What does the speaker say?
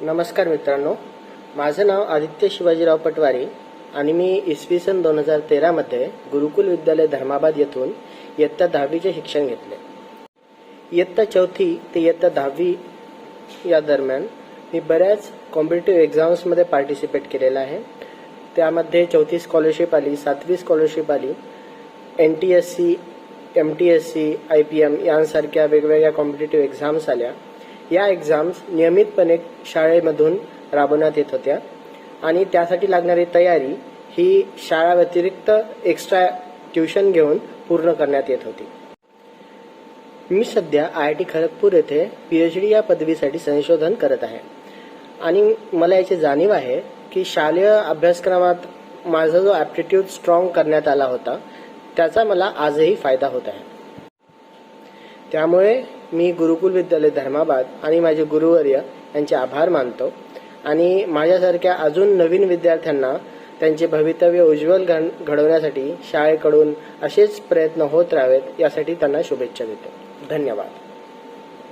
नमस्कार मित्रांनो, माझं नाव आदित्य शिवाजीराव पटवारी आणि मी इसवी सन 2013 मध्ये गुरुकुल विद्यालय धर्माबाद येथून इयत्ता 10वीचे शिक्षण घेतले. इयत्ता 4थी ते इयत्ता 10वी या दरम्यान मी बऱ्याच कॉम्पिटिटिव्ह एक्झाम्समध्ये पार्टिसिपेट केलेलं आहे. त्यामध्ये 4थी स्कॉलरशिप आली, 7वी स्कॉलरशिप आली, NTSC, MTSC, IPM यांसारख्या वेगवेगळ्या कॉम्पिटिटिव्ह एक्झाम्स आल्या. या एक्झाम्स नियमितपणे शाळेमधून राबवण्यात येत होत्या आणि त्यासाठी लागणारी तयारी ही शाळा व्यतिरिक्त एक्स्ट्रा ट्युशन घेऊन पूर्ण करण्यात येत होती. मी सध्या IIT खरगपूर येथे PhD या पदवीसाठी संशोधन करत आहे आणि मला याची जाणीव आहे की शालेय अभ्यासक्रमात माझा जो ॲप्टिट्यूड स्ट्रॉंग करण्यात आला होता त्याचा मला आजही फायदा होत आहे. त्यामुळे मी गुरुकुल विद्यालय धर्माबाद आणि माझे गुरुवर्य यांचे आभार मानतो आणि माझ्यासारख्या अजून नवीन विद्यार्थ्यांना त्यांचे भवितव्य उज्ज्वल घडवण्यासाठी शाळेकडून असेच प्रयत्न होत राहावेत यासाठी त्यांना शुभेच्छा देतो. धन्यवाद.